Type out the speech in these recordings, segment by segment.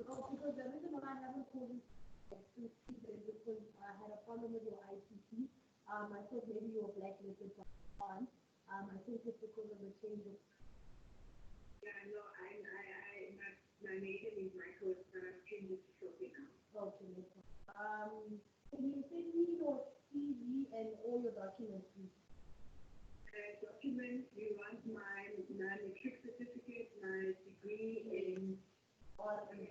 Oh, because the reason why I haven't called you to see them because I had a problem with your ICT. I thought maybe you were blacklisted for on. I think it's because of the change of. Yeah, no, my name is Michael, but I've changed it to Sophie now. Okay, no problem. Can you send me your CV and all your documents, please? Documents, you want my matric certificate, my degree in art and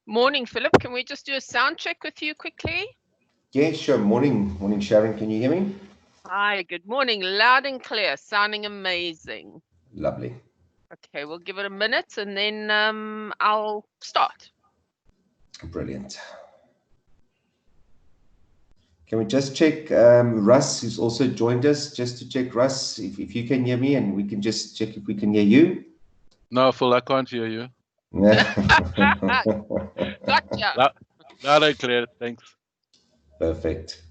Morning, Philip. Can we just do a sound check with you quickly? Yeah, sure. Morning, Sharon. Can you hear me? Hi, good morning. Loud and clear, sounding amazing. Lovely. Okay, we'll give it a minute and then I'll start. Brilliant. Can we just check Russ, who's also joined us, just to check, Russ, if you can hear me, and we can just check if we can hear you. No, Phil, I can't hear you. Gotcha. Loud and clear, thanks. Perfect.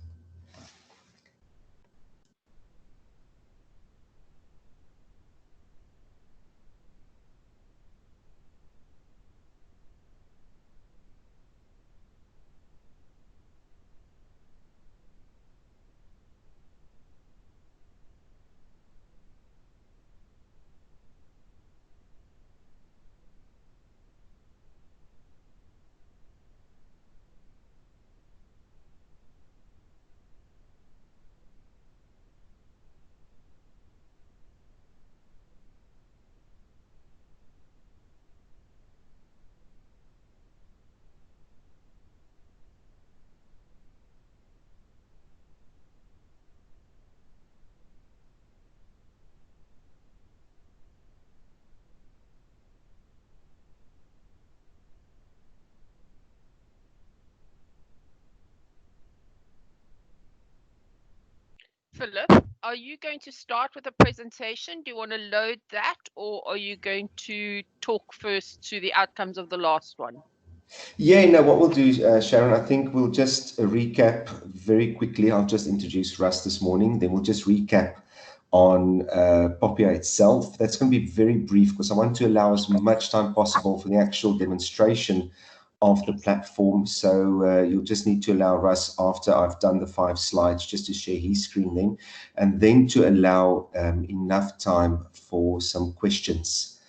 Philip, are you going to start with a presentation? Do you want to load that, or are you going to talk first to the outcomes of the last one? Yeah, no, what we'll do, Sharon, I think we'll just recap very quickly. I'll just introduce Russ this morning, then we'll just recap on POPI itself. That's going to be very brief because I want to allow as much time possible for the actual demonstration of the platform. So you'll just need to allow Russ, after I've done the 5 slides, just to share his screen then, and then to allow enough time for some questions,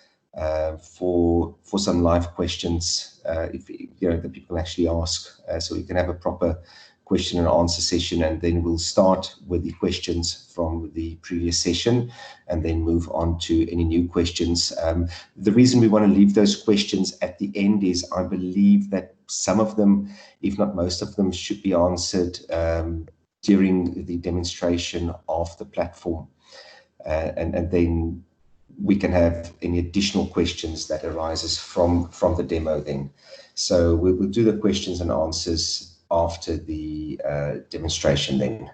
for some live questions, if that people actually ask, so we can have a proper question and answer session, and then we'll start with the questions from the previous session and then move on to any new questions. The reason we want to leave those questions at the end is I believe that some of them, if not most of them, should be answered during the demonstration of the platform, and then we can have any additional questions that arises from the demo then. So we'll do the questions and answers after the demonstration then.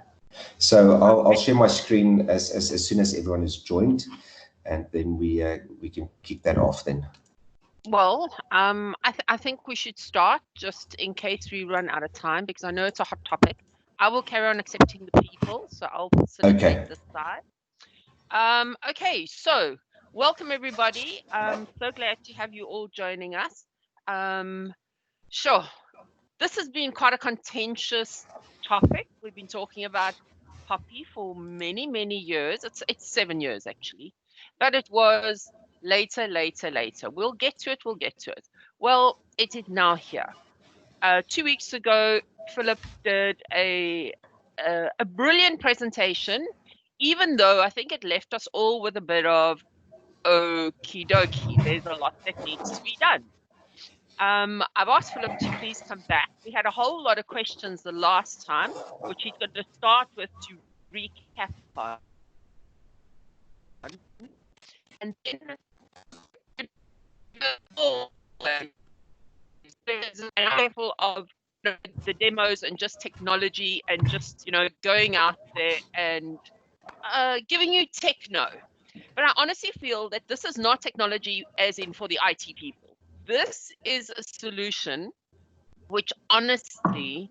So I'll share my screen as soon as everyone is joined, and then we can kick that off then. Well, I think we should start just in case we run out of time, because I know it's a hot topic. I will carry on accepting the people, so I'll facilitate Okay. this side. Okay, so welcome everybody. I'm so glad to have you all joining us. Sure, this has been quite a contentious topic. We've been talking about POPI for many, many years. It's 7 years actually, but it was later. We'll get to it. Well, it is now here. 2 weeks ago, Philip did a brilliant presentation, even though I think it left us all with a bit of okie dokie. There's a lot that needs to be done. I've asked Philip to please come back. We had a whole lot of questions the last time, which he's going to start with to recap on. And then there's an example of the demos and just technology and just, going out there and giving you techno. But I honestly feel that this is not technology as in for the IT people. This is a solution which honestly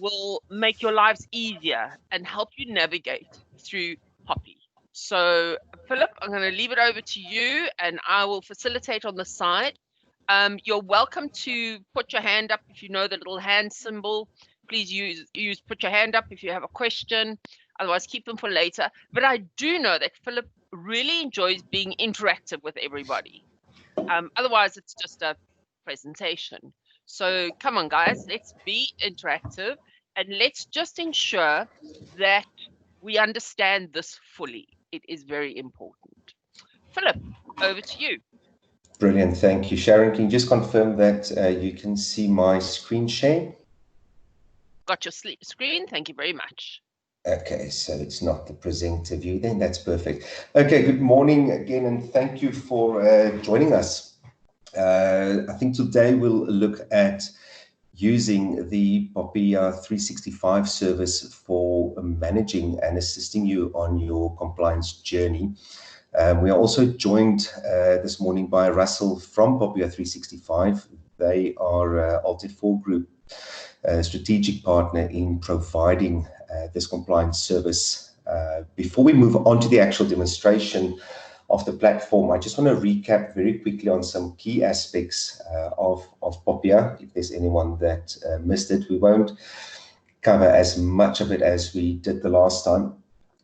will make your lives easier and help you navigate through POPI. So, Philip, I'm going to leave it over to you and I will facilitate on the side. You're welcome to put your hand up if you know the little hand symbol. Please use put your hand up if you have a question. Otherwise, keep them for later. But I do know that Philip really enjoys being interactive with everybody. Otherwise, it's just a presentation. So come on, guys, let's be interactive and let's just ensure that we understand this fully. It is very important. Philip, over to you. Brilliant, thank you. Sharon, can you just confirm that you can see my screen share? Got your screen, thank you very much. Okay, so it's not the presenter view then, that's perfect. Okay, good morning again and thank you for joining us. I think today we'll look at using the POPI 365 service for managing and assisting you on your compliance journey. We are also joined this morning by Russell from POPI 365. They are Alt4 Group strategic partner in providing this compliance service. Before we move on to the actual demonstration of the platform, I just want to recap very quickly on some key aspects of POPI. If there's anyone that missed it, we won't cover as much of it as we did the last time,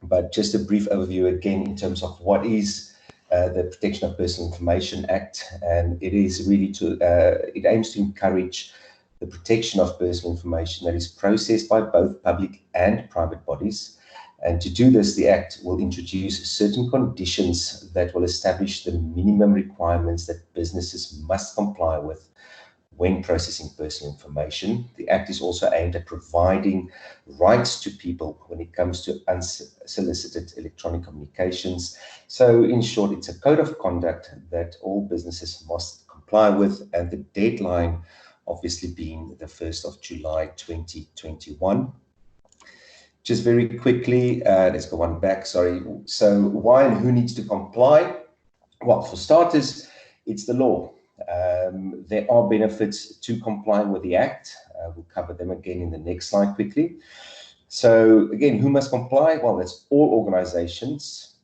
but just a brief overview again in terms of what is the Protection of Personal Information Act, and it is really it aims to encourage the protection of personal information that is processed by both public and private bodies. And to do this, the Act will introduce certain conditions that will establish the minimum requirements that businesses must comply with when processing personal information. The Act is also aimed at providing rights to people when it comes to unsolicited electronic communications. So in short, it's a code of conduct that all businesses must comply with, and the deadline obviously being the 1st of July 2021. Just very quickly, let's go one back, sorry. So why and who needs to comply? Well, for starters, it's the law. There are benefits to complying with the Act. We'll cover them again in the next slide quickly. So again, who must comply? Well, that's all organizations.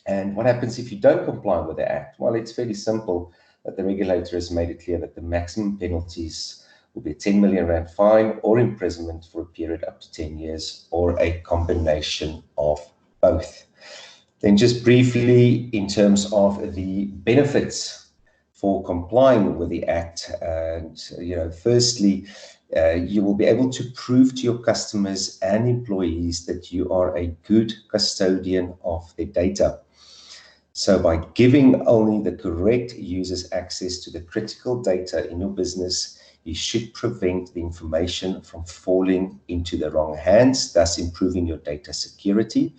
And what happens if you don't comply with the Act? Well, it's fairly simple. That the regulator has made it clear that the maximum penalties will be a 10 million rand fine or imprisonment for a period up to 10 years or a combination of both. Then just briefly in terms of the benefits for complying with the Act, and firstly, you will be able to prove to your customers and employees that you are a good custodian of their data. So by giving only the correct users access to the critical data in your business, you should prevent the information from falling into the wrong hands, thus improving your data security.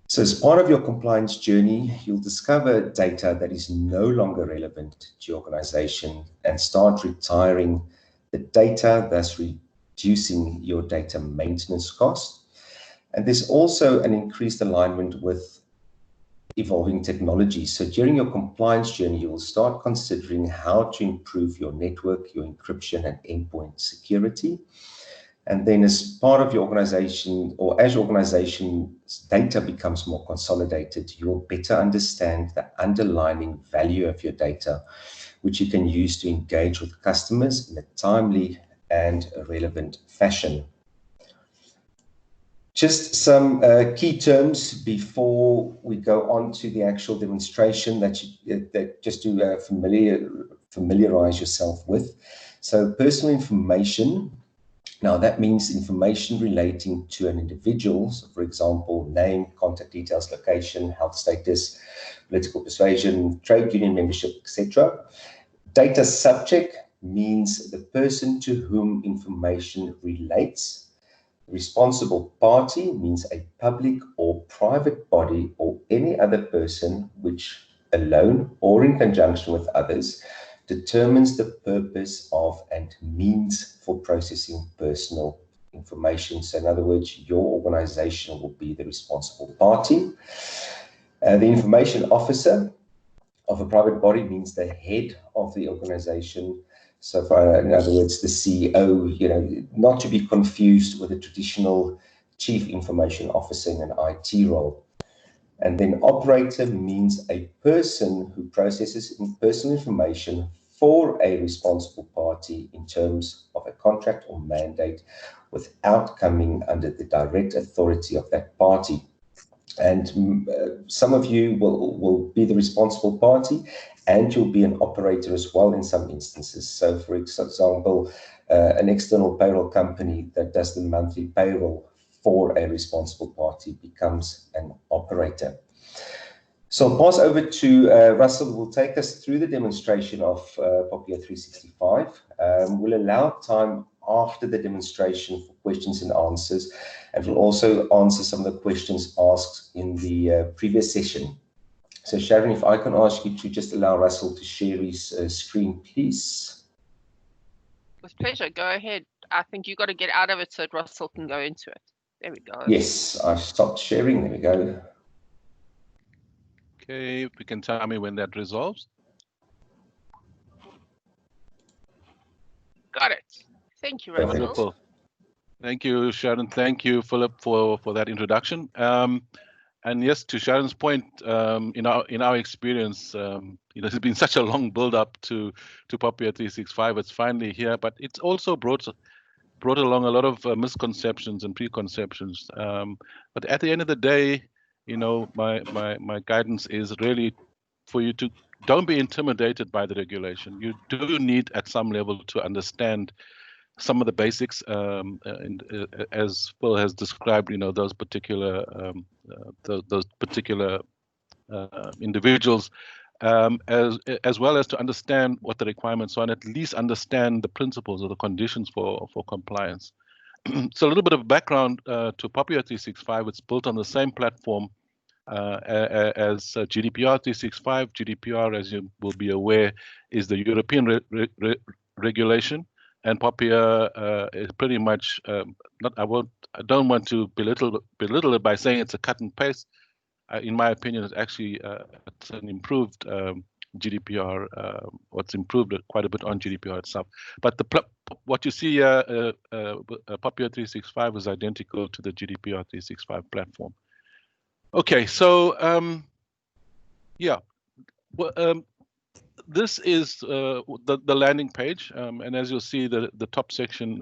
So as part of your compliance journey, you'll discover data that is no longer relevant to your organization and start retiring the data, thus reducing your data maintenance cost. And there's also an increased alignment with evolving technology. So during your compliance journey, you will start considering how to improve your network, your encryption and endpoint security. And then as part of your organization, or as your organization's data becomes more consolidated, you will better understand the underlying value of your data, which you can use to engage with customers in a timely and relevant fashion. Just some key terms before we go on to the actual demonstration that just to familiarize yourself with. So personal information. Now that means information relating to an individual, so for example, name, contact details, location, health status, political persuasion, trade union membership, etc. Data subject means the person to whom information relates. Responsible party means a public or private body or any other person which alone or in conjunction with others determines the purpose of and means for processing personal information. So in other words, your organization will be the responsible party. The information officer of a private body means the head of the organization. So in other words, the CEO, not to be confused with a traditional chief information officer in an IT role. And then operator means a person who processes personal information for a responsible party in terms of a contract or mandate without coming under the direct authority of that party. And some of you will be the responsible party, and you'll be an operator as well in some instances. So for example, an external payroll company that does the monthly payroll for a responsible party becomes an operator. So I'll pass over to Russell, who will take us through the demonstration of POPI 365. We'll allow time after the demonstration for questions and answers, and we'll also answer some of the questions asked in the previous session. So Sharon, if I can ask you to just allow Russell to share his screen, please. With pleasure. Go ahead. I think you got to get out of it so Russell can go into it. There we go. Yes, I've stopped sharing. There we go. Okay, if you can tell me when that resolves. Got it. Thank you, Russell. Wonderful. Thank you, Sharon. Thank you, Philip, for that introduction. And yes, to Sharon's point, in our experience, it's been such a long build-up to POPI 365. It's finally here, but it's also brought along a lot of misconceptions and preconceptions. But at the end of the day, my guidance is really for you to don't be intimidated by the regulation. You do need at some level to understand some of the basics, as Phil has described, those particular individuals, as well as to understand what the requirements are and at least understand the principles or the conditions for compliance. So a little bit of background to POPI 365. It's built on the same platform as GDPR 365. GDPR, as you will be aware, is the European regulation, and POPI is pretty much I don't want to belittle it by saying it's a cut and paste. In my opinion, it's actually it's an improved GDPR, or it's improved quite a bit on GDPR itself. But what you see here, POPI 365 is identical to the GDPR 365 platform. Okay, so this is the landing page, and as you'll see, the top section,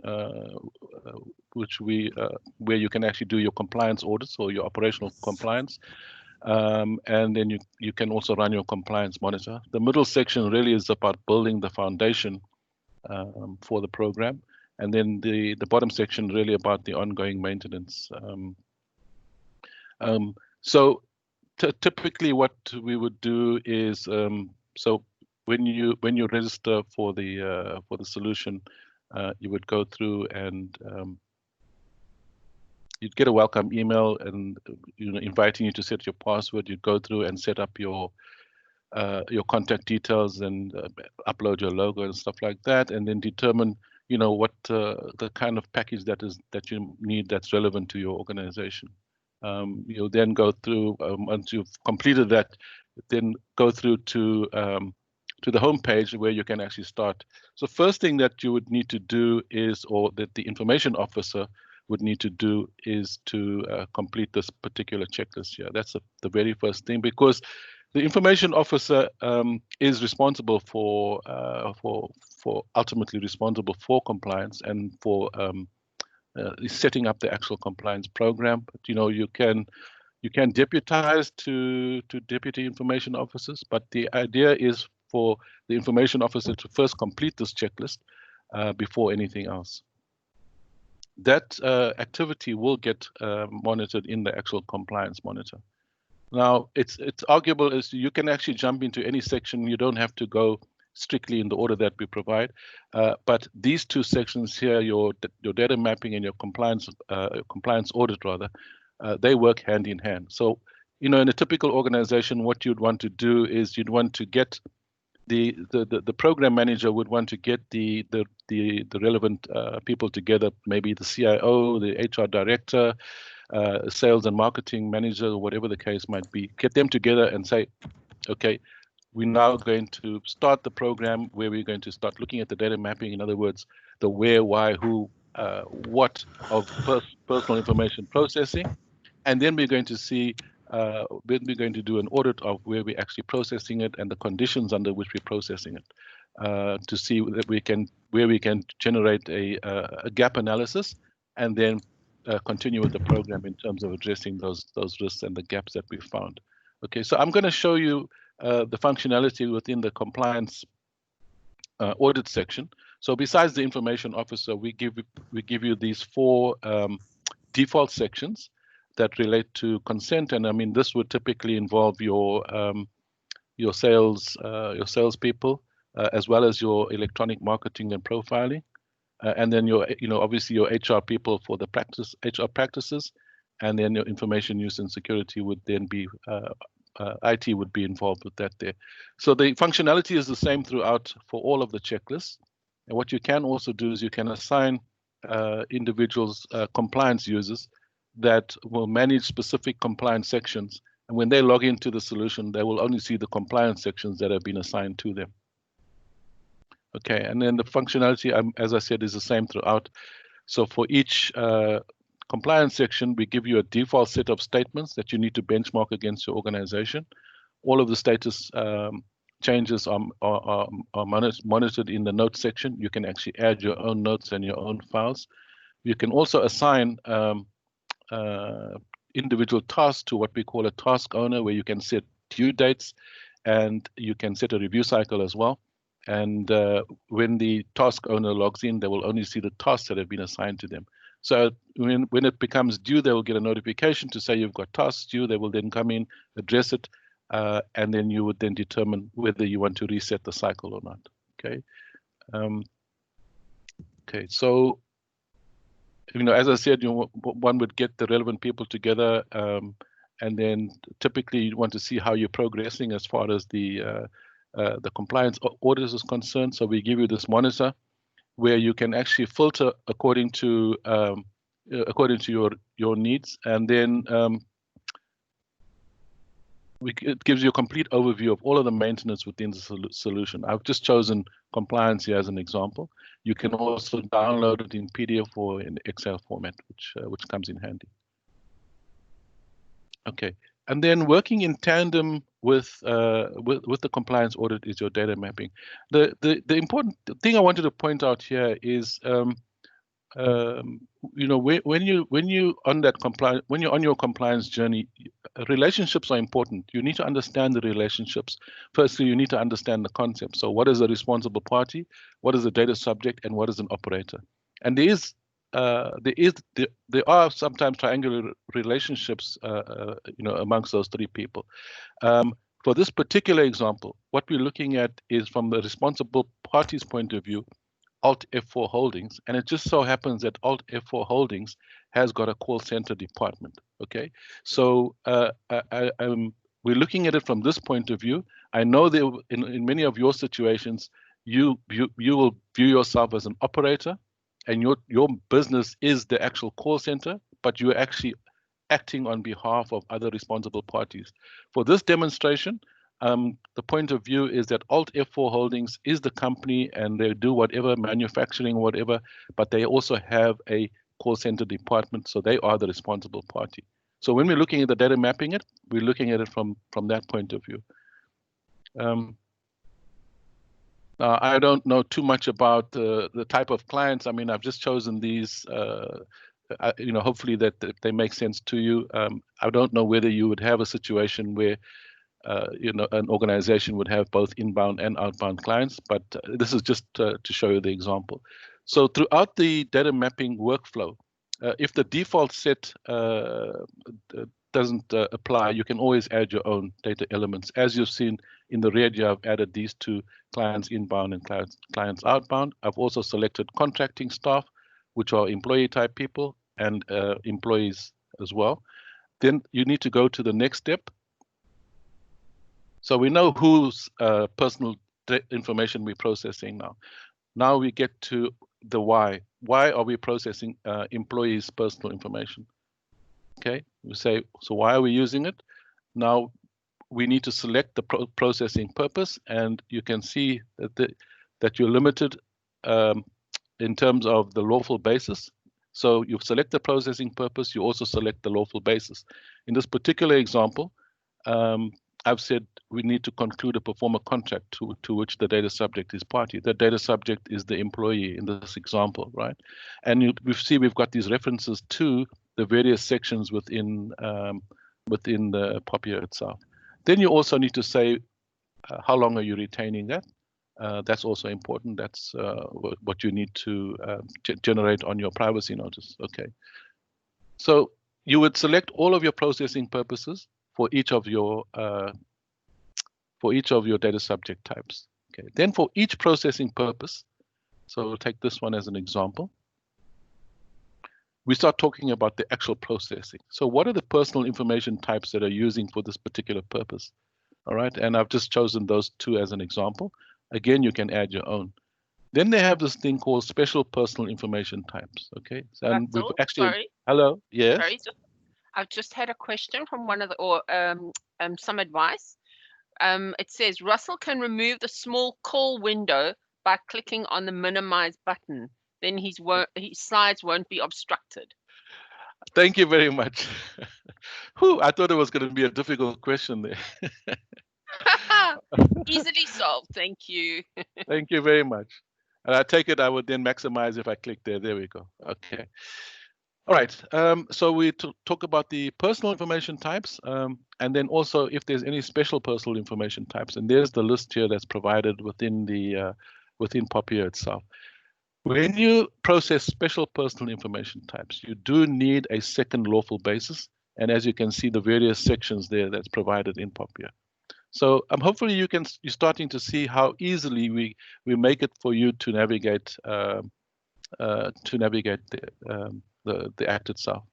where you can actually do your compliance audits or your operational compliance, and then you can also run your compliance monitor. The middle section really is about building the foundation for the program, and then the bottom section really about the ongoing maintenance. So typically what we would do is, so when you register for the solution, you would go through and you'd get a welcome email and inviting you to set your password. You'd go through and set up your contact details and upload your logo and stuff like that, and then determine what the kind of package that you need that's relevant to your organization. You'll then go through, once you've completed that, then go through to the home page where you can actually start. So first thing that you would need to do is, or that the information officer would need to do, is to complete this particular checklist here. That's the very first thing, because the information officer is responsible for ultimately responsible for compliance and for setting up the actual compliance program. But you can deputize to deputy information officers, but the idea is for the information officer to first complete this checklist before anything else. That activity will get monitored in the actual compliance monitor. Now, it's arguable as you can actually jump into any section. You don't have to go strictly in the order that we provide, but these two sections here, your data mapping and your compliance audit rather, they work hand in hand. So, in a typical organization, what you'd want to do is you'd want to get the program manager would want to get the relevant people together, maybe the CIO, the HR director, sales and marketing manager, or whatever the case might be, get them together and say, okay, we're now going to start the program where we're going to start looking at the data mapping. In other words, the where, why, who, what of personal information processing. And then we're going to see, then we're going to do an audit of where we're actually processing it and the conditions under which we're processing it, to see that where we can generate a gap analysis, and then continue with the program in terms of addressing those risks and the gaps that we found. Okay, so I'm going to show you the functionality within the compliance audit section. So besides the information officer, we give you these 4 default sections that relate to consent, and I mean this would typically involve your salespeople, as well as your electronic marketing and profiling, and then your obviously your HR people for the HR practices, and then your information use and security would then be IT would be involved with that there. So the functionality is the same throughout for all of the checklists. And what you can also do is you can assign individuals compliance users that will manage specific compliance sections. And when they log into the solution, they will only see the compliance sections that have been assigned to them. Okay, and then the functionality, as I said, is the same throughout. So for each compliance section, we give you a default set of statements that you need to benchmark against your organization. All of the status changes are monitored in the notes section. You can actually add your own notes and your own files. You can also assign individual tasks to what we call a task owner, where you can set due dates and you can set a review cycle as well. And when the task owner logs in, they will only see the tasks that have been assigned to them. So when it becomes due, they will get a notification to say you've got tasks due. They will then come in, address it, and then you would then determine whether you want to reset the cycle or not. Okay. Okay. So, as I said, one would get the relevant people together, and then typically you want to see how you're progressing as far as the compliance audit is concerned. So we give you this monitor where you can actually filter according to your needs, and then it gives you a complete overview of all of the maintenance within the solution. I've just chosen compliance here as an example. You can also download it in PDF or in Excel format, which comes in handy. Okay, and then working in tandem with the compliance audit is your data mapping. The important thing I wanted to point out here is, when you're on your compliance journey, relationships are important. You need to understand the relationships. Firstly, you need to understand the concept. So what is a responsible party? What is a data subject? And what is an operator? And there are sometimes triangular relationships, amongst those 3 people. For this particular example, what we're looking at is from the responsible party's point of view, Alt F4 Holdings, and it just so happens that Alt F4 Holdings has got a call center department. Okay, so we're looking at it from this point of view. I know that in many of your situations, you will view yourself as an operator, and your business is the actual call center, but you're actually acting on behalf of other responsible parties. For this demonstration, the point of view is that Alt F4 Holdings is the company, and they do whatever manufacturing, whatever, but they also have a call center department, so they are the responsible party. So when we're looking at the data mapping it, we're looking at it from that point of view. I don't know too much about the type of clients. I mean, I've just chosen these, hopefully that they make sense to you. I don't know whether you would have a situation where, an organization would have both inbound and outbound clients, but this is just to show you the example. So throughout the data mapping workflow, if the default set doesn't apply, you can always add your own data elements. As you've seen in the red here, I've added these two, clients inbound and clients outbound. I've also selected contracting staff, which are employee type people, and employees as well. Then you need to go to the next step. So we know whose personal information we're processing now. Now we get to the why. Why are we processing employees' personal information? Okay, we say, so why are we using it? Now we need to select the processing purpose, and you can see that you're limited in terms of the lawful basis. So you select the processing purpose, you also select the lawful basis. In this particular example, I've said we need to conclude a performer contract to which the data subject is party. The data subject is the employee in this example, right? And we've got these references to the various sections within the POPI itself. Then you also need to say how long are you retaining that. That's also important. That's what you need to generate on your privacy notice. Okay. So you would select all of your processing purposes for each of your data subject types. Okay. Then for each processing purpose, so we'll take this one as an example. We start talking about the actual processing. So what are the personal information types that are using for this particular purpose? All right, and I've just chosen those two as an example. Again, you can add your own. Then they have this thing called special personal information types. Okay, and we've actually. Sorry. Hello. Yes. Sorry, I've just had a question from one of the, or some advice. It says Russell can remove the small call window by clicking on the minimize button. Then his slides won't be obstructed. Thank you very much. Whew, I thought it was going to be a difficult question there. Easily solved. Thank you. Thank you very much. And I take it I would then maximize if I click there. There we go. Okay. All right. So we talk about the personal information types, and then also if there's any special personal information types. And there's the list here that's provided within the within POPI itself. When you process special personal information types, you do need a second lawful basis. And as you can see, the various sections there that's provided in POPI. So hopefully you're starting to see how easily we make it for you to navigate the act itself.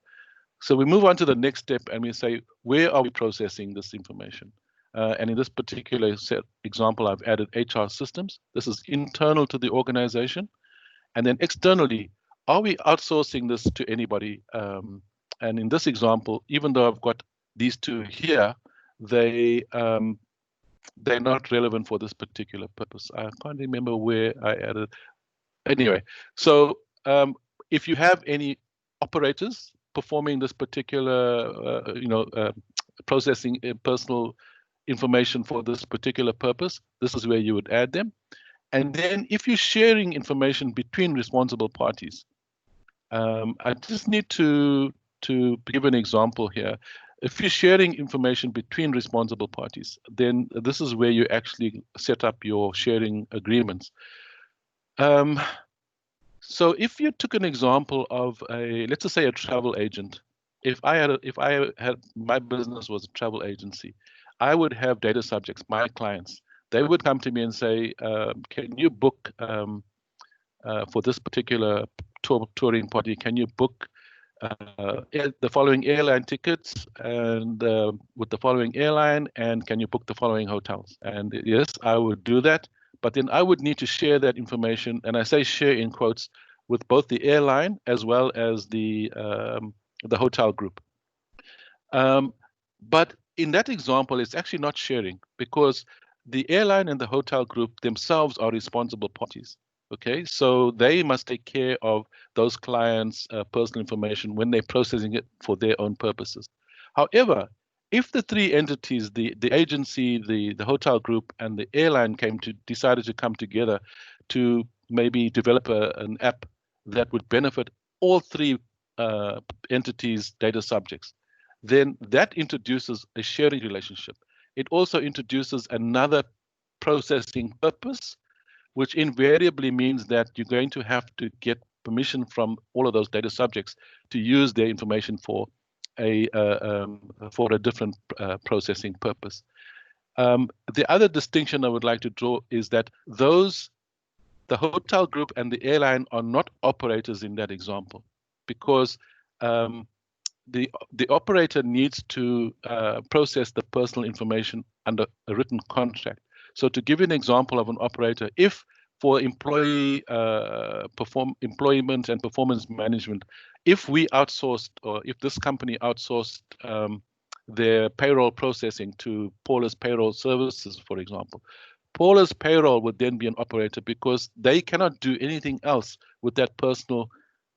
So we move on to the next step and we say, where are we processing this information? And in this particular example, I've added HR systems. This is internal to the organization. And then externally, are we outsourcing this to anybody? And in this example, even though I've got these two here, they're not relevant for this particular purpose. I can't remember where I added. Anyway, so if you have any operators performing this particular, processing personal information for this particular purpose, this is where you would add them. And then if you're sharing information between responsible parties, I just need to give an example here. If you're sharing information between responsible parties, then this is where you actually set up your sharing agreements. So if you took an example of let's just say a travel agent, if I had my business was a travel agency, I would have data subjects, my clients. They would come to me and say, can you book for this particular touring party, can you book the following airline tickets and with the following airline, and can you book the following hotels? And yes, I would do that, but then I would need to share that information, and I say share in quotes, with both the airline as well as the hotel group. But in that example, it's actually not sharing, because the airline and the hotel group themselves are responsible parties. Okay, so they must take care of those clients' personal information when they're processing it for their own purposes. However, if the three entities, the agency, the hotel group, and the airline decided to come together to maybe develop an app that would benefit all three entities' data subjects, then that introduces a sharing relationship. It also introduces another processing purpose, which invariably means that you're going to have to get permission from all of those data subjects to use their information for a different processing purpose. The other distinction I would like to draw is that the hotel group and the airline are not operators in that example, because the operator needs to process the personal information under a written contract. So to give you an example of an operator, if for employee employment and performance management, if we outsourced, or if this company outsourced their payroll processing to Paula's Payroll Services, for example, Paula's Payroll would then be an operator, because they cannot do anything else with that personal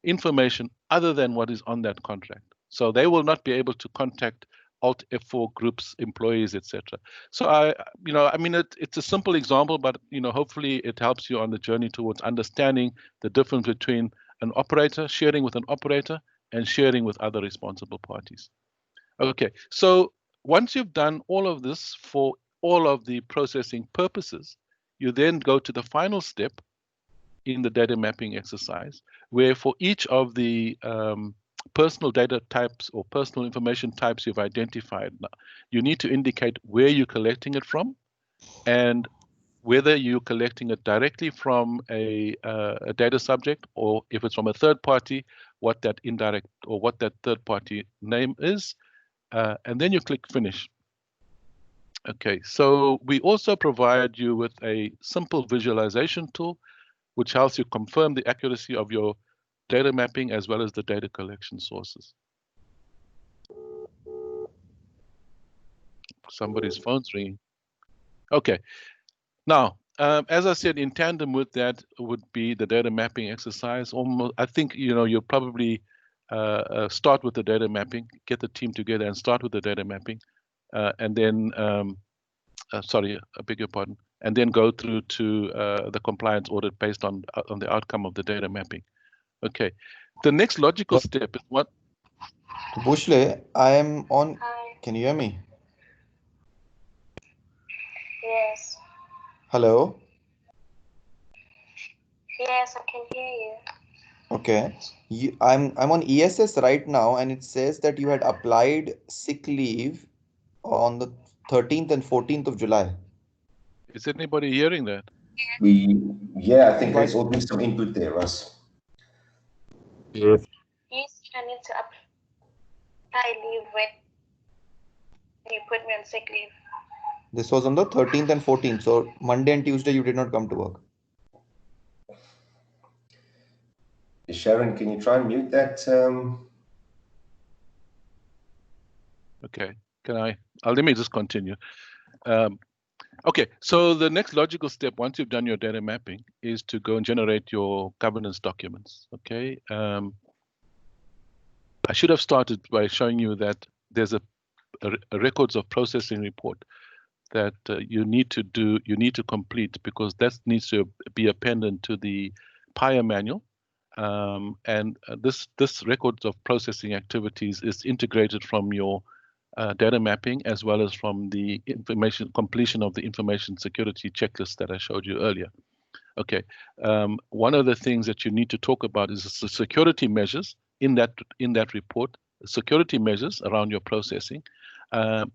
information other than what is on that contract. So they will not be able to contact Alt F4 groups, employees, etc. So it's a simple example, but hopefully it helps you on the journey towards understanding the difference between an operator, sharing with an operator, and sharing with other responsible parties. Okay, so once you've done all of this for all of the processing purposes, you then go to the final step in the data mapping exercise, where for each of the personal data types or personal information types you've identified, you need to indicate where you're collecting it from, and whether you're collecting it directly from a data subject, or if it's from a third party, what that indirect or what that third party name is, and then you click finish. Okay, so we also provide you with a simple visualization tool, which helps you confirm the accuracy of your data mapping as well as the data collection sources. Somebody's phone's ringing. Okay, now, as I said, in tandem with that would be the data mapping exercise. Almost, I think, you'll probably start with the data mapping, get the team together and start with the data mapping, and then, sorry, I beg your pardon, and then go through to the compliance audit based on the outcome of the data mapping. Okay, the next logical step is what? Bushle, I am on. Hi. Can you hear me? Yes. Hello? Yes, I can hear you. Okay. I'm on ESS right now, and it says that you had applied sick leave on the 13th and 14th of July. Is anybody hearing that? Yeah, I think there's always some input there, Russ. Yes. Yes, I need to apply leave when you put me on sick leave. This was on the 13th and 14th. So Monday and Tuesday you did not come to work. Sharon, can you try and mute that? Okay, let me just continue. Okay, so the next logical step, once you've done your data mapping, is to go and generate your governance documents. Okay, I should have started by showing you that there's a records of processing report that you need to complete, because that needs to be appended to the PIA manual. And this records of processing activities is integrated from your data mapping, as well as from the completion of the information security checklist that I showed you earlier. Okay, one of the things that you need to talk about is the security measures in that report, security measures around your processing, and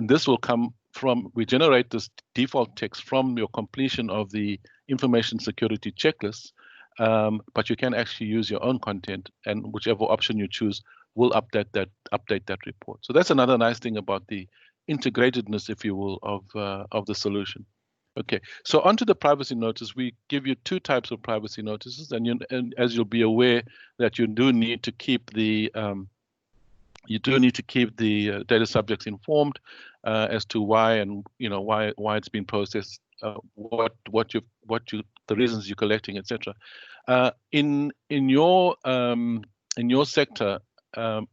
this will come from, we generate this default text from your completion of the information security checklist, but you can actually use your own content, and whichever option you choose will update that report. So that's another nice thing about the integratedness, if you will, of the solution. Okay, so onto the privacy notice, we give you two types of privacy notices, and as you'll be aware that you do need to keep the data subjects informed as to why and why it's been processed, the reasons you're collecting, etc. In your sector,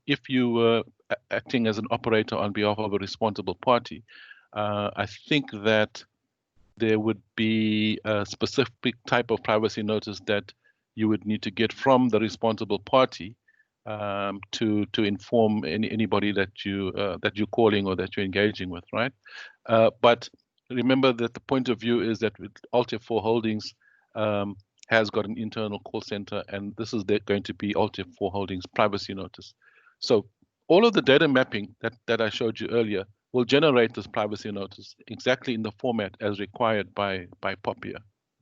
if you were acting as an operator on behalf of a responsible party, I think that there would be a specific type of privacy notice that you would need to get from the responsible party to inform anybody that you're calling or that you're engaging with, right? But remember that the point of view is that Alt F4 Holdings has got an internal call center, and this is going to be Alt F4 Holdings privacy notice. So all of the data mapping that I showed you earlier will generate this privacy notice exactly in the format as required by POPI.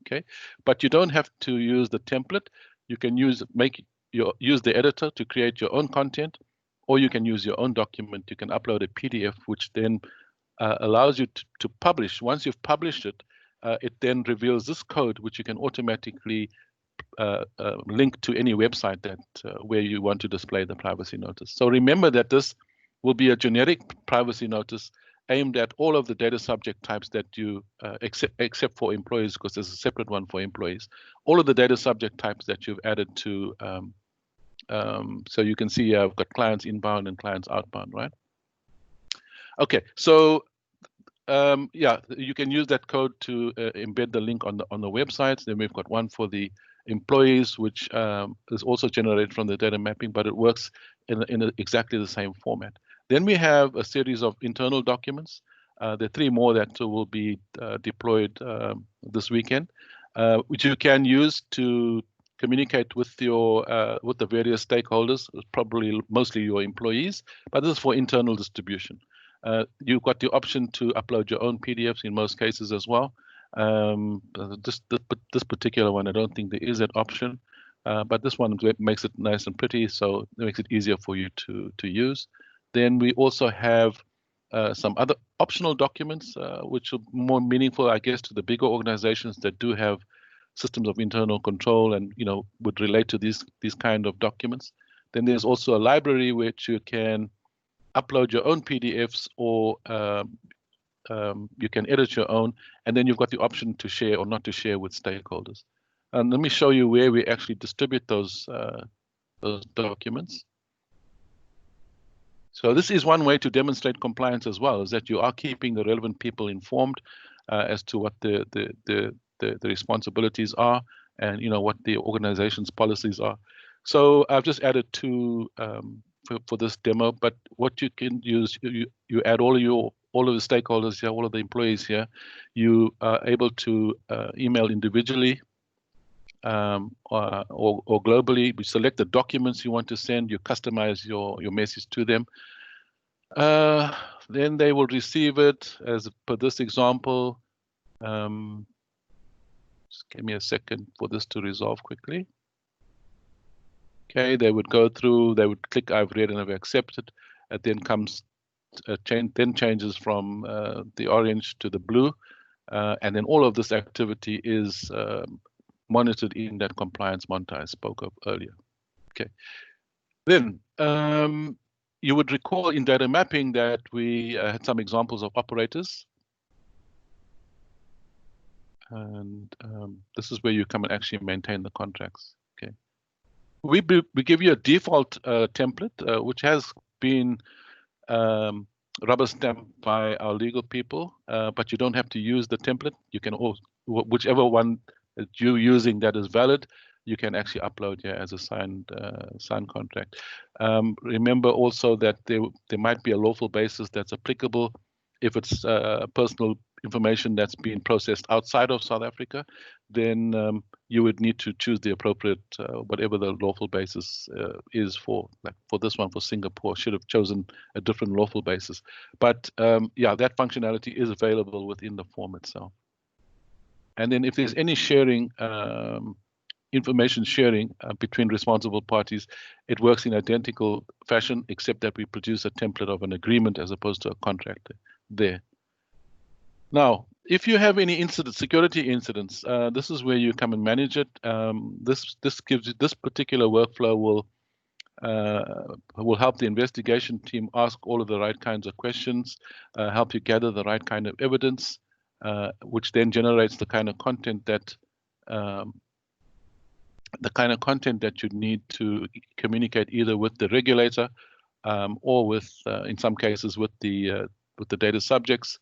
Okay, but you don't have to use the template. You can use the editor to create your own content, or you can use your own document. You can upload a PDF, which then allows you to publish. Once you've published it, it then reveals this code, which you can automatically link to any website that where you want to display the privacy notice. So remember that this will be a generic privacy notice aimed at all of the data subject types that you except for employees, because there's a separate one for employees. All of the data subject types that you've added to, so you can see I've got clients inbound and clients outbound, right? Okay, so yeah, you can use that code to embed the link on the websites. Then we've got one for the employees, which is also generated from the data mapping, but it works in exactly the same format. Then we have a series of internal documents. There are 3 more that will be deployed this weekend, which you can use to communicate with the various stakeholders, probably mostly your employees, but this is for internal distribution. You've got the option to upload your own PDFs in most cases as well. This particular one, I don't think there is that option, but this one makes it nice and pretty, so it makes it easier for you to use. Then we also have some other optional documents, which are more meaningful, I guess, to the bigger organizations that do have systems of internal control and would relate to these kind of documents. Then there's also a library which you can upload your own PDFs, or you can edit your own, and then you've got the option to share or not to share with stakeholders. And let me show you where we actually distribute those documents. So this is one way to demonstrate compliance as well, is that you are keeping the relevant people informed as to what the responsibilities are, and what the organization's policies are. So I've just added 2 for this demo, but what you can use, you add all of the stakeholders here, all of the employees here. You are able to email individually or globally. You select the documents you want to send, you customize your message to them. Then they will receive it as per this example. Just give me a second for this to resolve quickly. Okay, they would go through, they would click I've read and I've accepted. It then comes changes from the orange to the blue, and then all of this activity is monitored in that compliance monitor I spoke of earlier. Okay, then you would recall in data mapping that we had some examples of operators, and this is where you come and actually maintain the contracts. Okay, we give you a default template which has been rubber stamped by our legal people, but you don't have to use the template. You can whichever one that you're using that is valid, you can actually upload here as a signed contract. Remember also that there might be a lawful basis that's applicable if it's personal information that's being processed outside of South Africa. Then you would need to choose the appropriate whatever the lawful basis is for. Like for this one, for Singapore, should have chosen a different lawful basis. But yeah, that functionality is available within the form itself. And then if there's any sharing, information sharing between responsible parties, it works in identical fashion, except that we produce a template of an agreement as opposed to a contract there. Now, if you have any security incidents, this is where you come and manage it. This gives you, this particular workflow will help the investigation team ask all of the right kinds of questions, help you gather the right kind of evidence, which then generates the kind of content that you need to communicate either with the regulator or with, in some cases, with the data subjects.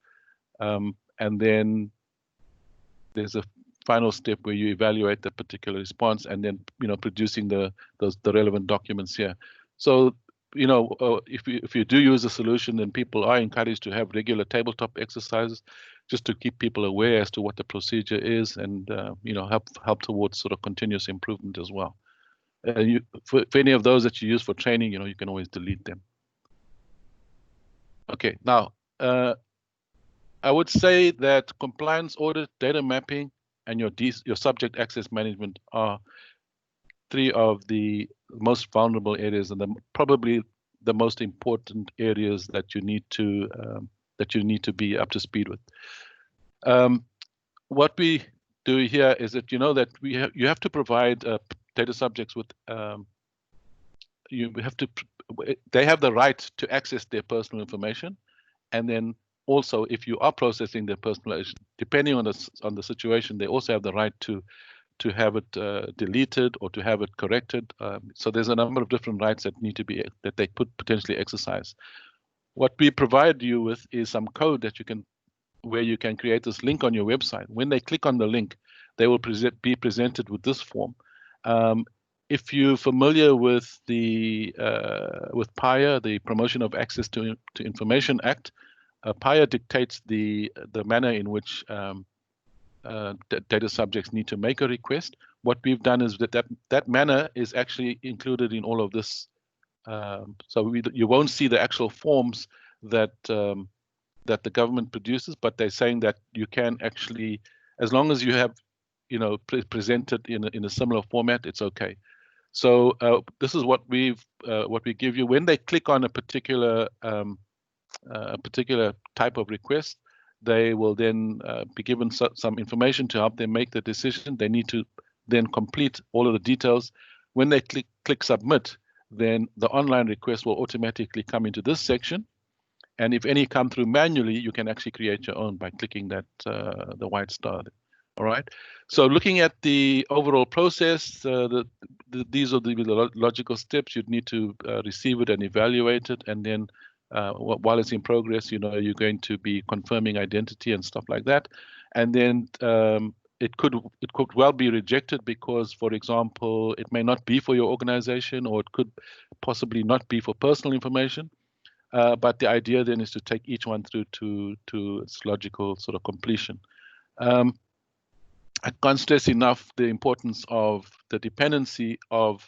And then there's a final step where you evaluate the particular response, and then producing the relevant documents here. So if you do use a solution, then people are encouraged to have regular tabletop exercises, just to keep people aware as to what the procedure is, and help towards sort of continuous improvement as well. For any of those that you use for training, you can always delete them. Okay, now I would say that compliance audit, data mapping, and your subject access management are three of the most vulnerable areas, and probably the most important areas that you need to be up to speed with. What we do here is that that you have to provide data subjects with they have the right to access their personal information, and then also, if you are processing their personal information, depending on the situation, they also have the right to have it deleted or to have it corrected. So there's a number of different rights that they could potentially exercise. What we provide you with is some code where you can create this link on your website. When they click on the link, they will be presented with this form. If you're familiar with with PIA, the Promotion of Access to Information Act, PIA dictates the manner in which data subjects need to make a request. What we've done is that manner is actually included in all of this. So you won't see the actual forms that the government produces, but they're saying that you can actually, as long as you have presented in a similar format, it's okay. So this is what we give you when they click on a particular type of request. They will then be given some information to help them make the decision. They need to then complete all of the details. When they click submit, then the online request will automatically come into this section. And if any come through manually, you can actually create your own by clicking that the white star. All right. So looking at the overall process, these are the logical steps. You'd need to receive it and evaluate it, and then while it's in progress, you're going to be confirming identity and stuff like that. And then it could well be rejected because, for example, it may not be for your organization, or it could possibly not be for personal information. But the idea then is to take each one through to its logical sort of completion. I can't stress enough the importance of the dependency of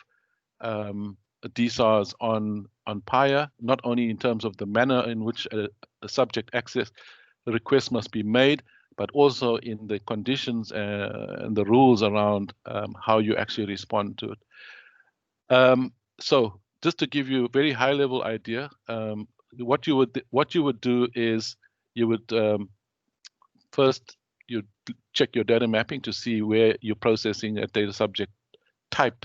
DSARs on PIA, not only in terms of the manner in which a subject access request must be made, but also in the conditions and the rules around how you actually respond to it. So just to give you a very high level idea, what you would do is you would first you check your data mapping to see where you're processing a data subject type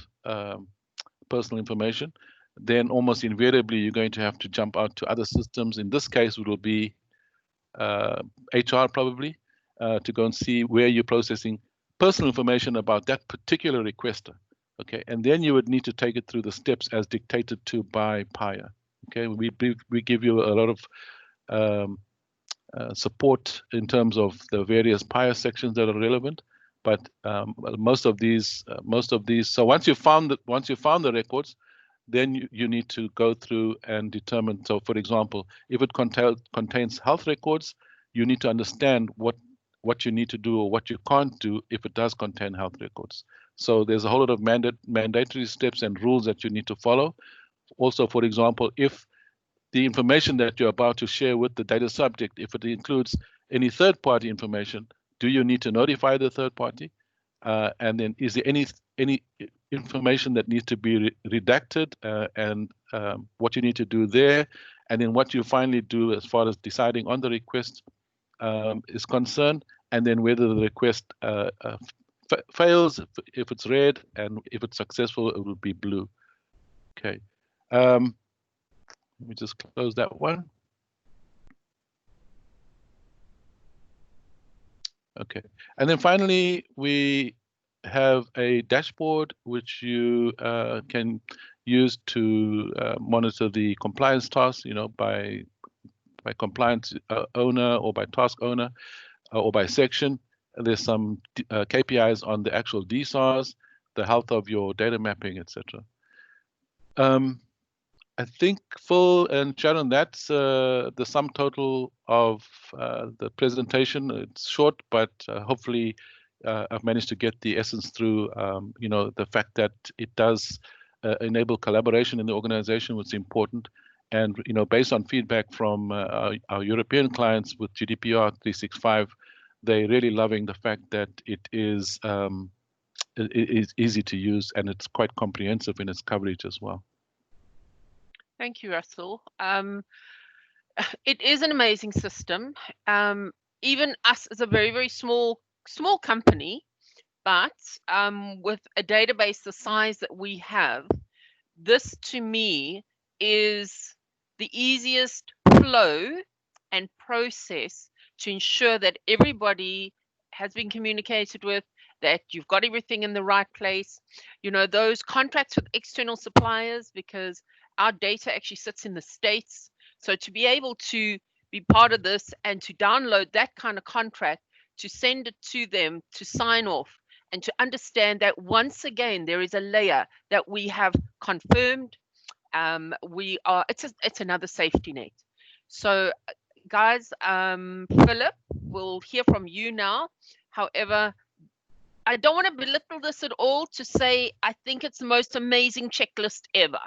personal information. Then almost invariably you're going to have to jump out to other systems. In this case, it will be HR probably, to go and see where you're processing personal information about that particular requester. Okay, and then you would need to take it through the steps as dictated to by PIA. Okay, we give you a lot of support in terms of the various PIA sections that are relevant, but most of these. So once you found the records, then you need to go through and determine. So, for example, if it contains health records, you need to understand what you need to do or what you can't do if it does contain health records. So there's a whole lot of mandatory steps and rules that you need to follow. Also, for example, if the information that you're about to share with the data subject, if it includes any third-party information, do you need to notify the third party? And then is there any information that needs to be redacted, and what you need to do there? And then what you finally do as far as deciding on the request, is concerned, and then whether the request fails if it's red, and if it's successful, it will be blue. Okay. Let me just close that one. Okay. And then finally, we have a dashboard which you can use to monitor the compliance tasks, by compliance owner, or by task owner, or by section. There's some KPIs on the actual DSARs, the health of your data mapping, etc. I think, Phil and Sharon, that's the sum total of the presentation. It's short, but hopefully I've managed to get the essence through, the fact that it does enable collaboration in the organization, which is important. And, based on feedback from our European clients with GDPR 365, they're really loving the fact that it is easy to use, and it's quite comprehensive in its coverage as well. Thank you, Russell. It is an amazing system. Even us as a very, very small company, but with a database the size that we have, this to me is the easiest flow and process to ensure that everybody has been communicated with, that you've got everything in the right place. Those contracts with external suppliers, because our data actually sits in the States. So to be able to be part of this and to download that kind of contract, to send it to them, to sign off, and to understand that once again, there is a layer that we have confirmed. It's another safety net. So guys, Philip, we'll hear from you now. However, I don't want to belittle this at all to say I think it's the most amazing checklist ever.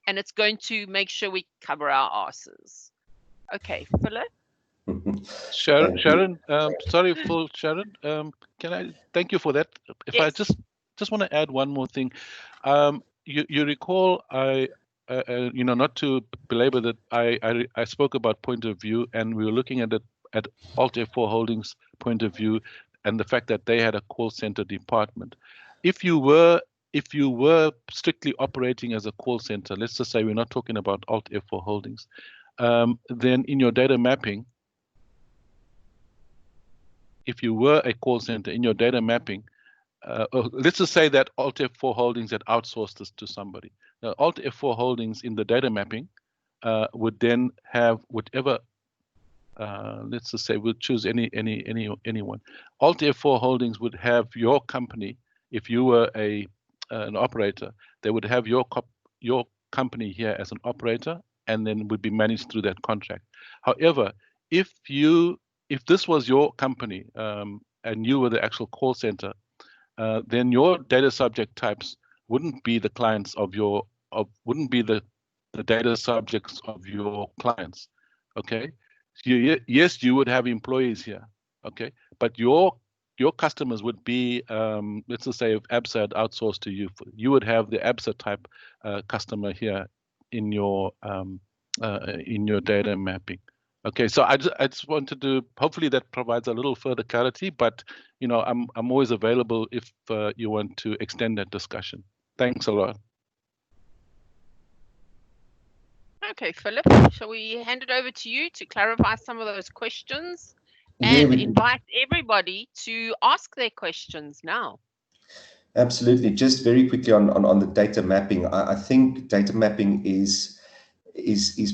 And it's going to make sure we cover our asses. Okay, Philip? Sharon, sorry, Phil, Sharon, can I thank you for that? If Yes. I just want to add one more thing. You recall, not to belabor that, I spoke about point of view, and we were looking at it at Alt F4 Holdings point of view, and the fact that they had a call center department. If you were strictly operating as a call center, let's just say we're not talking about Alt F4 Holdings, then in your data mapping, if you were a call center in your data mapping, let's just say that Alt F4 Holdings had outsourced this to somebody. Now, Alt F4 Holdings in the data mapping would then have whatever, let's just say we'll choose anyone. Alt F4 Holdings would have your company. If you were an operator, they would have your company here as an operator, and then would be managed through that contract. However, if this was your company and you were the actual call center, then your data subject types wouldn't be the clients wouldn't be the data subjects of your clients. Okay, yes, you would have employees here. Okay, but your customers would be, let's just say if ABSA had outsourced to you, you would have the ABSA type customer here in your data mapping. Okay, so I just wanted to, hopefully that provides a little further clarity, but I'm always available if you want to extend that discussion. Thanks a lot. Okay, Philip, shall we hand it over to you to clarify some of those questions and invite everybody to ask their questions now? Absolutely. Just very quickly on the data mapping, I think data mapping is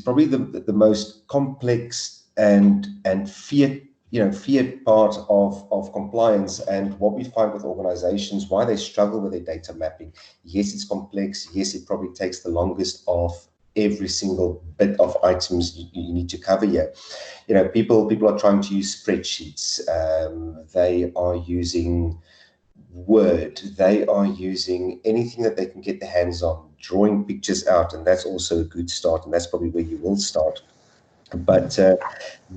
probably the most complex and feared part of compliance, and what we find with organizations, why they struggle with their data mapping. Yes, it's complex. Yes, it probably takes the longest of every single bit of items you need to cover here. People are trying to use spreadsheets. They are using Word. They are using anything that they can get their hands on, drawing pictures out, and that's also a good start, and that's probably where you will start. But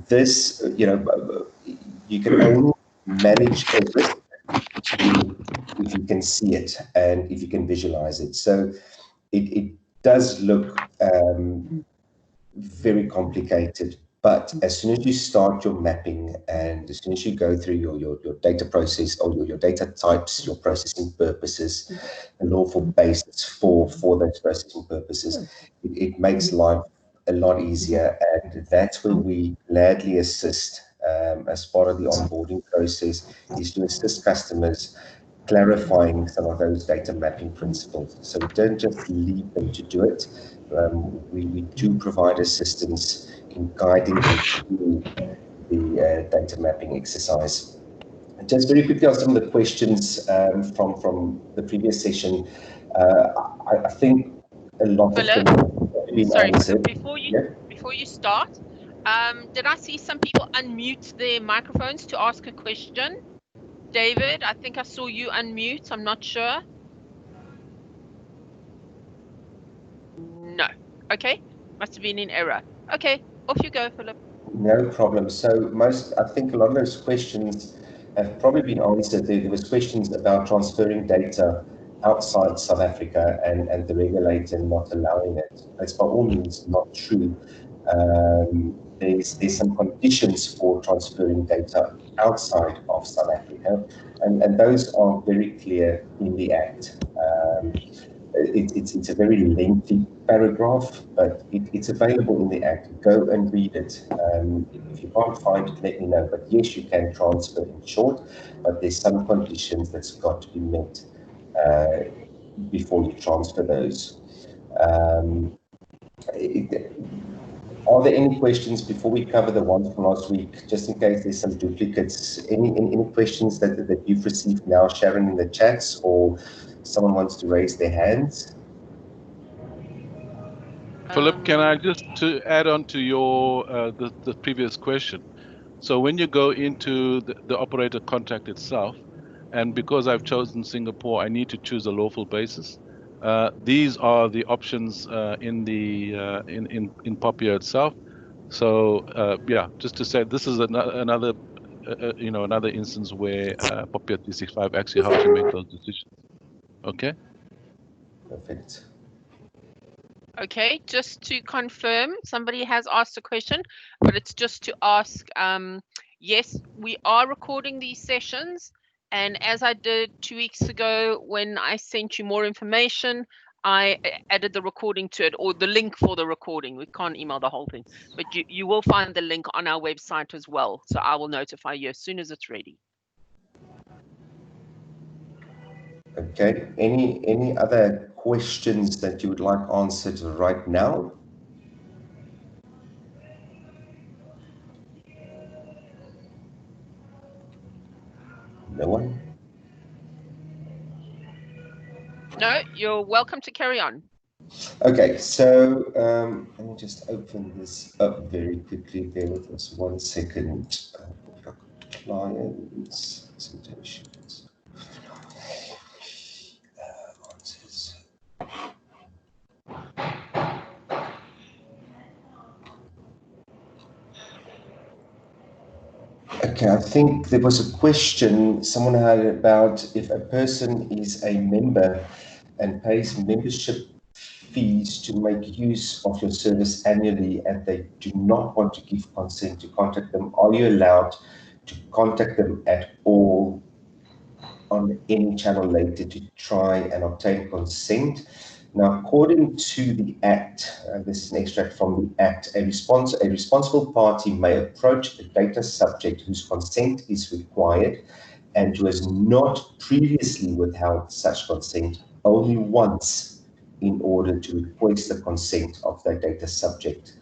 this, you can only manage a risk if you can see it and if you can visualize it. So it does look very complicated, But as soon as you start your mapping and as soon as you go through your data process or your data types, your processing purposes, the lawful basis for those processing purposes, it makes life a lot easier. And that's where we gladly assist as part of the onboarding process, is to assist customers clarifying some of those data mapping principles. So we don't just leave them to do it. We do provide assistance in guiding them through the data mapping exercise. Just very quickly on some of the questions from the previous session, I think a lot of Philip, them have been sorry, answered. before you start, did I see some people unmute their microphones to ask a question? David, I think I saw you unmute. I'm not sure. No. Okay. Must have been in error. Okay. Off you go, Philip. No problem. So I think a lot of those questions have probably been answered. There was questions about transferring data outside South Africa and the regulator not allowing it. That's by all means not true. There's some conditions for transferring data outside of South Africa, and those are very clear in the Act. It's a very lengthy paragraph, but it's available in the Act. Go and read it. If you can't find it, let me know. But yes, you can transfer in short, but there's some conditions that's got to be met before you transfer those. Are there any questions before we cover the ones from last week, just in case there's some duplicates? Any questions that you've received now, Sharon, in the chats, or someone wants to raise their hands? Philip, can I just to add on to your the previous question? So when you go into the operator contract itself, and because I've chosen Singapore, I need to choose a lawful basis. These are the options in the in POPI itself. So yeah, just to say, this is another another instance where POPI 365 actually helps you make those decisions. Okay. Perfect. Okay, just to confirm, somebody has asked a question, but it's just to ask, yes, we are recording these sessions. And as I did 2 weeks ago, when I sent you more information, I added the recording to it, or the link for the recording. We can't email the whole thing, but you will find the link on our website as well. So I will notify you as soon as it's ready. Okay. Any other questions that you would like answered right now? No one? No, you're welcome to carry on. Okay, so let me just open this up very quickly. Bear with us 1 second. Clients, presentations, answers. Okay, I think there was a question someone had about if a person is a member and pays membership fees to make use of your service annually and they do not want to give consent to contact them, are you allowed to contact them at all on any channel later to try and obtain consent? Now, according to the Act, this is an extract from the Act, a responsible party may approach a data subject whose consent is required and who has not previously withheld such consent only once in order to request the consent of that data subject.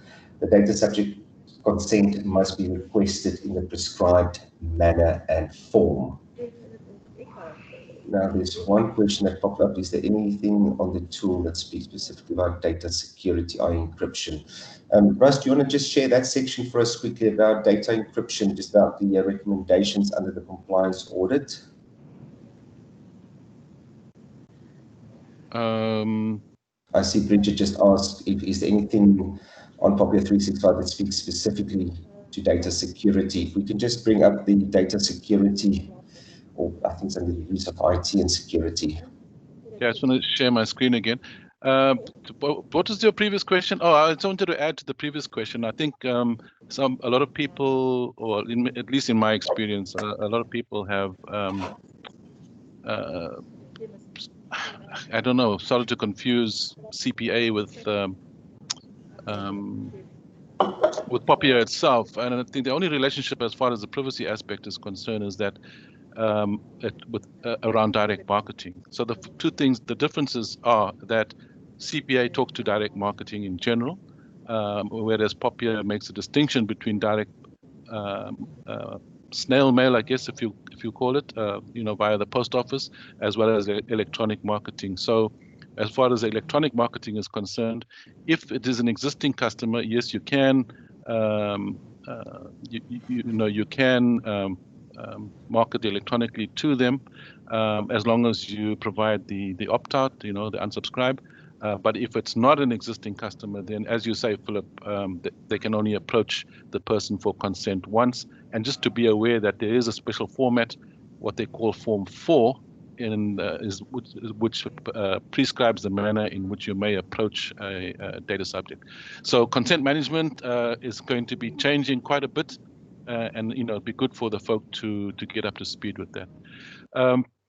The data subject consent must be requested in the prescribed manner and form. Now, there's one question that popped up. Is there anything on the tool that speaks specifically about data security or encryption? Russ, do you want to just share that section for us quickly about data encryption, just about the recommendations under the compliance audit? I see Bridget just asked if is there anything on POPI 365 that speaks specifically to data security. If we can just bring up the data security, or I think it's under the use of IT and security. Yeah, I just want to share my screen again. What was your previous question? Oh, I just wanted to add to the previous question. I think a lot of people, or at least in my experience, a lot of people have I don't know, started to confuse CPA with POPI itself, and I think the only relationship as far as the privacy aspect is concerned is that around direct marketing. So the two things, the differences are that CPA talks to direct marketing in general, whereas POPI makes a distinction between direct snail mail, I guess, if you call it, via the post office, as well as electronic marketing. So as far as electronic marketing is concerned, if it is an existing customer, yes, you can you can market electronically to them, as long as you provide the opt-out, the unsubscribe. But if it's not an existing customer, then, as you say, Philip, they can only approach the person for consent once. And just to be aware that there is a special format, what they call Form 4, which prescribes the manner in which you may approach a data subject. So consent management is going to be changing quite a bit, and it'd be good for the folk to get up to speed with that.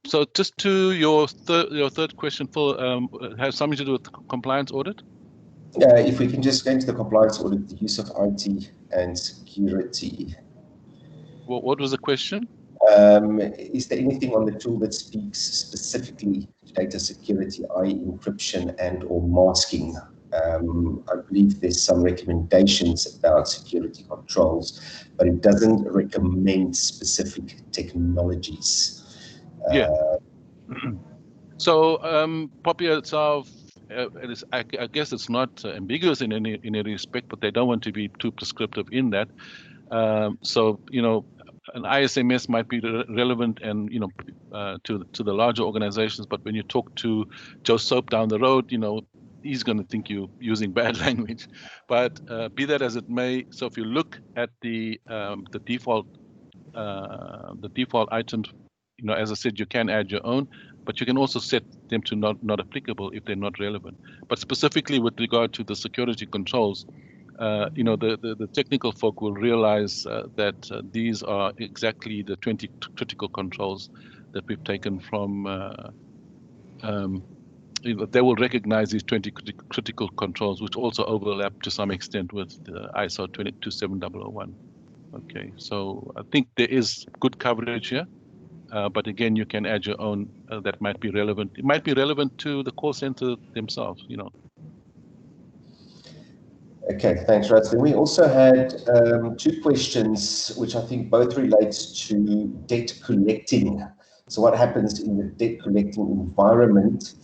So just to your third question, Phil, has something to do with compliance audit? If we can just go into the compliance audit, the use of IT and security. What was the question? Is there anything on the tool that speaks specifically to data security, i.e. encryption and or masking? I believe there's some recommendations about security controls, but it doesn't recommend specific technologies. Yeah. So POPI itself, I guess it's not ambiguous in any respect, but they don't want to be too prescriptive in that. So an ISMS might be relevant and to the larger organizations, but when you talk to Joe Soap down the road, he's going to think you're using bad language. But be that as it may, so if you look at the default items, as I said, you can add your own, but you can also set them to not applicable if they're not relevant. But specifically with regard to the security controls, the technical folk will realize that these are exactly the 20 critical controls that we've taken from. They will recognize these 20 critical controls, which also overlap to some extent with the ISO 27001. Okay, so I think there is good coverage here, but again, you can add your own that might be relevant. It might be relevant to the call center themselves, Okay, thanks, Raz. Then we also had two questions, which I think both relates to debt collecting. So what happens in the debt collecting environment,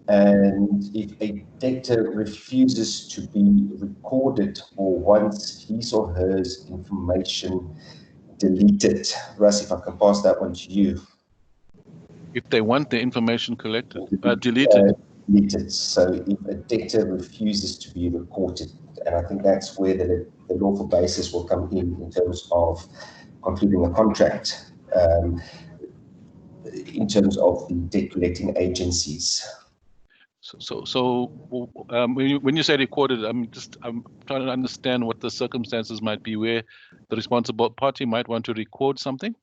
and if a debtor refuses to be recorded or wants his or her information deleted. Raz, if I can pass that one to you. If they want the information collected, deleted. Deleted. So if a debtor refuses to be recorded, and I think that's where the lawful basis will come in terms of concluding a contract, in terms of the debt collecting agencies. So when you say recorded, I'm trying to understand what the circumstances might be where the responsible party might want to record something.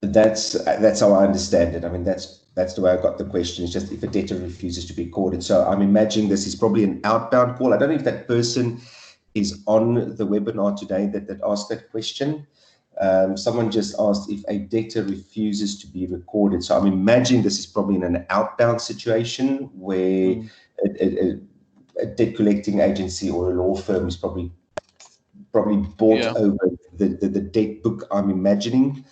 That's how I understand it. I mean, that's the way I got the question. It's just if a debtor refuses to be recorded. So I'm imagining this is probably an outbound call. I don't know if that person is on the webinar today that asked that question. Someone just asked if a debtor refuses to be recorded. So I'm imagining this is probably in an outbound situation where a debt collecting agency or a law firm is probably bought over the debt book, I'm imagining.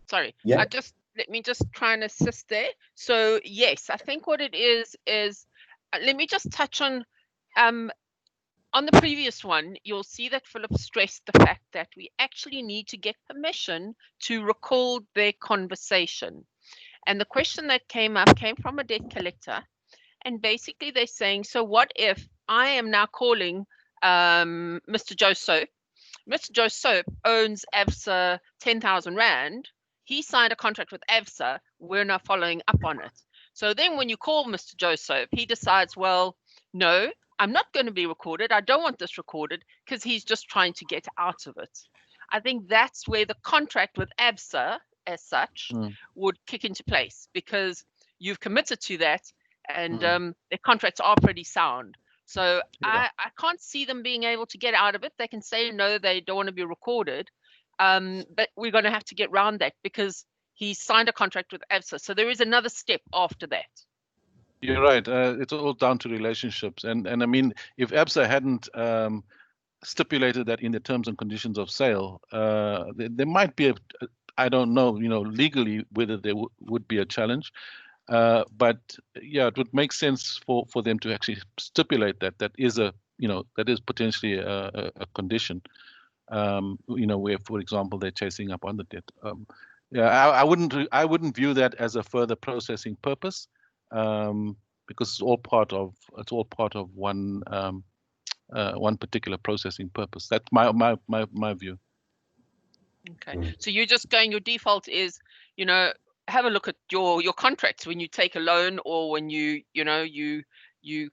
Sorry, let me just try and assist there. So yes, I think what it is let me just touch on the previous one. You'll see that Philip stressed the fact that we actually need to get permission to record their conversation. And the question that came from a debt collector, and basically they're saying, so what if I am now calling Mr. Joe Soap? Mr. Joe Soap owns AVSA 10,000 Rand. He signed a contract with AVSA. We're now following up on it. So then when you call Mr. Joseph, he decides, well, no, I'm not going to be recorded. I don't want this recorded, because he's just trying to get out of it. I think that's where the contract with ABSA as such would kick into place, because you've committed to that, and their contracts are pretty sound. So I can't see them being able to get out of it. They can say no, they don't want to be recorded, but we're going to have to get around that, because he signed a contract with ABSA. So there is another step after that. You're right. It's all down to relationships, and I mean, if ABSA hadn't stipulated that in the terms and conditions of sale, there might be I don't know, legally whether there would be a challenge, but yeah, it would make sense for them to actually stipulate that is that is potentially a condition, where, for example, they're chasing up on the debt. Yeah, I wouldn't view that as a further processing purpose, because it's all part of one one particular processing purpose. That's my view. Okay, so you're just going, your default is, have a look at your contracts when you take a loan, or when you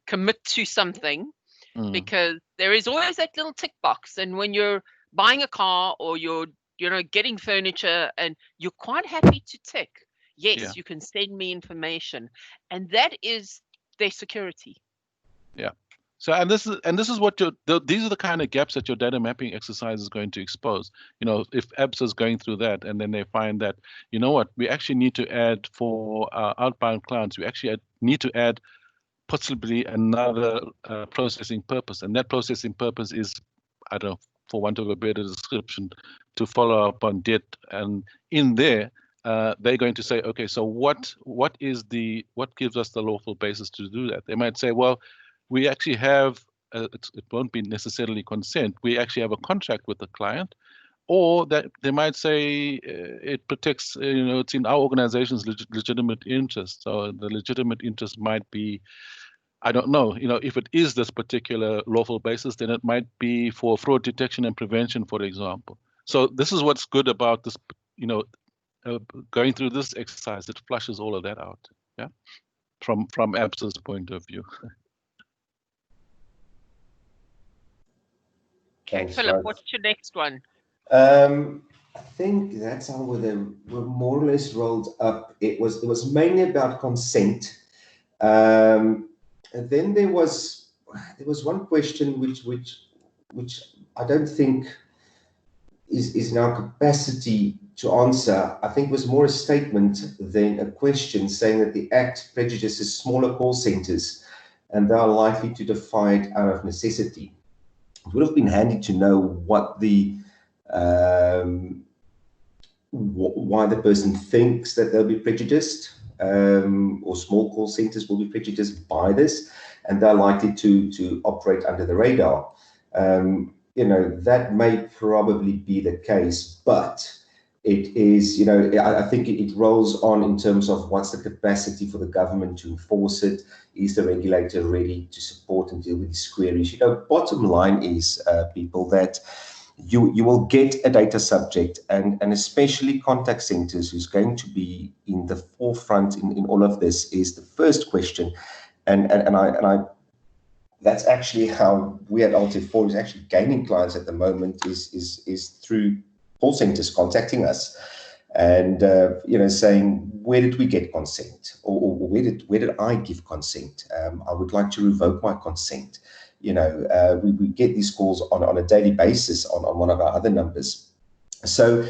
commit to something, because there is always that little tick box. And when you're buying a car, or you're getting furniture, and you're quite happy to tick, yes, you can send me information, and that is their security. Yeah. So this is what these are the kind of gaps that your data mapping exercise is going to expose. If ABSA is going through that, and then they find that, we actually need to add for outbound clients, we actually need to add possibly another processing purpose, and that processing purpose is, I don't know, for want of a better description, to follow up on debt. And in there, they're going to say, okay, so what gives us the lawful basis to do that? They might say, well, we actually have, it won't be necessarily consent, we actually have a contract with the client, or that they might say it protects, it's in our organization's legitimate interest. So the legitimate interest might be, I don't know, if it is this particular lawful basis, then it might be for fraud detection and prevention, for example. So this is what's good about this, going through this exercise. It flushes all of that out, yeah, from ABSA's point of view. Okay, Philip, what's your next one? I think that's how they were more or less rolled up. It was mainly about consent. And then there was one question which I don't think is in our capacity to answer. I think it was more a statement than a question, saying that the Act prejudices smaller call centers, and they are likely to defy it out of necessity. It would have been handy to know what why the person thinks that they'll be prejudiced, or small call centers will be prejudiced by this, and they're likely to operate under the radar. That may probably be the case, but it is, I think it rolls on in terms of what's the capacity for the government to enforce it. Is the regulator ready to support and deal with these queries? Bottom line is, people, that you will get a data subject, and especially contact centers, who's going to be in the forefront in all of this, is the first question. And I that's actually how we at Alt4 is actually gaining clients at the moment, is through call centers contacting us and saying, where did we get consent, or where did I give consent? I would like to revoke my consent. We get these calls on a daily basis on one of our other numbers. So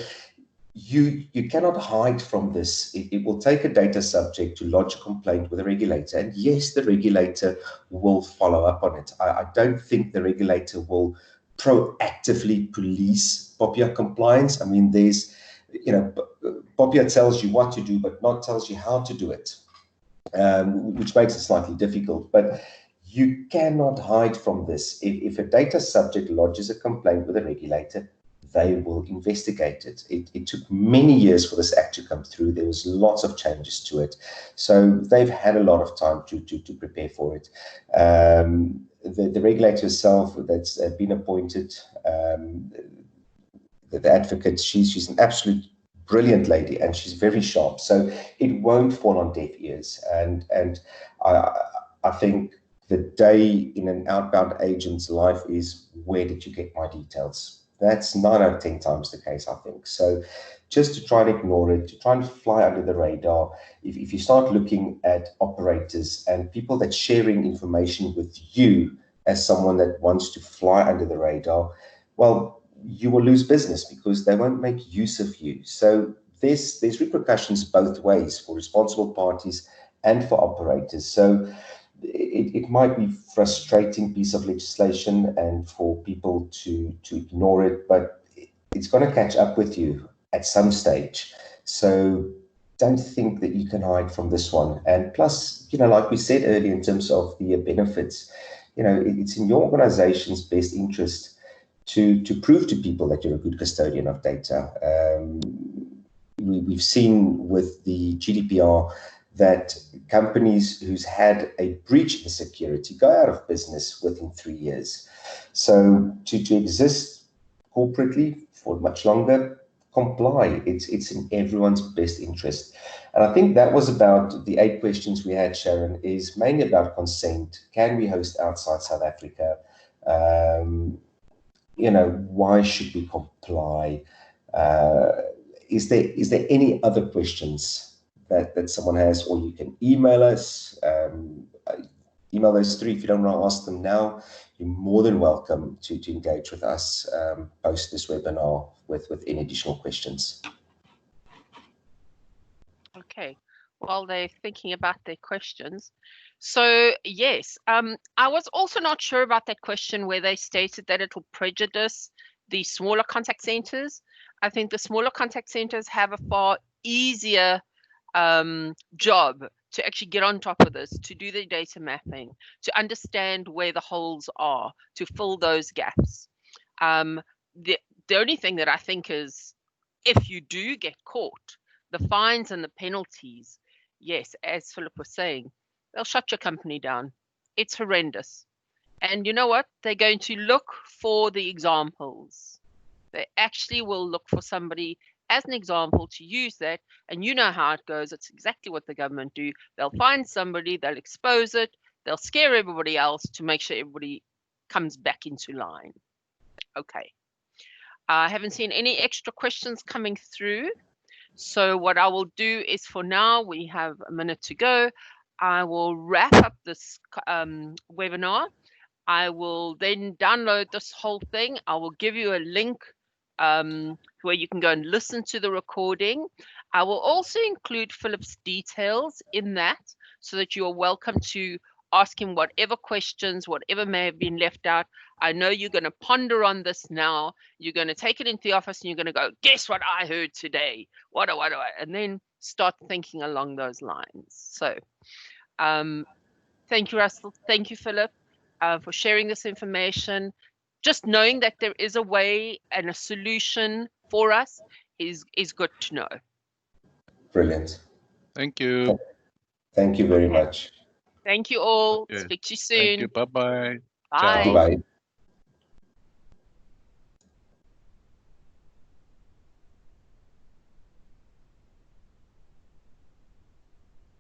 you cannot hide from this. It will take a data subject to lodge a complaint with a regulator, and yes, the regulator will follow up on it. I don't think the regulator will proactively police POPI compliance. I mean, there's, POPI tells you what to do, but not tells you how to do it, which makes it slightly difficult. But you cannot hide from this. If a data subject lodges a complaint with a regulator, they will investigate it. It took many years for this act to come through. There was lots of changes to it. So they've had a lot of time to prepare for it. The regulator herself that's been appointed, the advocate, she's an absolute brilliant lady, and she's very sharp. So it won't fall on deaf ears. And I think the day in an outbound agent's life is, where did you get my details? That's 9 out of 10 times the case, I think. So just to try and ignore it, to try and fly under the radar. If you start looking at operators and people that sharing information with you as someone that wants to fly under the radar, well, you will lose business because they won't make use of you. So there's repercussions both ways for responsible parties and for operators. So it might be frustrating piece of legislation and for people to ignore it, but it's going to catch up with you at some stage. So don't think that you can hide from this one. And plus, like we said earlier, in terms of the benefits, it's in your organization's best interest to prove to people that you're a good custodian of data. We've seen with the GDPR that companies who's had a breach in security go out of business within 3 years. So to exist corporately for much longer, comply. It's in everyone's best interest. And I think that was about the 8 questions we had, Sharon, is mainly about consent. Can we host outside South Africa? Why should we comply? Is there any other questions that someone has, or you can email us? Email those 3 if you don't want to ask them now. You're more than welcome to engage with us post this webinar with any additional questions. Okay, while they're thinking about their questions. So yes, I was also not sure about that question where they stated that it will prejudice the smaller contact centers. I think the smaller contact centers have a far easier job to actually get on top of this, to do the data mapping, to understand where the holes are, to fill those gaps. The only thing that I think is, if you do get caught, the fines and the penalties, yes, as Philip was saying, they'll shut your company down. It's horrendous. And you know what? They're going to look for the examples. They actually will look for somebody as an example to use that. And you know how it goes. It's exactly what the government do. They'll find somebody, they'll expose it, they'll scare everybody else to make sure everybody comes back into line. Okay. I haven't seen any extra questions coming through. So what I will do is, for now, we have a minute to go. I will wrap up this webinar. I will then download this whole thing. I will give you a link where you can go and listen to the recording. I will also include Philip's details in that, so that you are welcome to ask him whatever questions, whatever may have been left out. I know you're going to ponder on this now. You're going to take it into the office and you're going to go, guess what I heard today? What do I? And then start thinking along those lines. So thank you, Russell. Thank you, Philip, for sharing this information. Just knowing that there is a way and a solution for us is good to know. Brilliant. Thank you. Thank you very much. Thank you all. Okay. Speak to you soon. Thank you. Bye-bye. Bye. Ciao. Goodbye.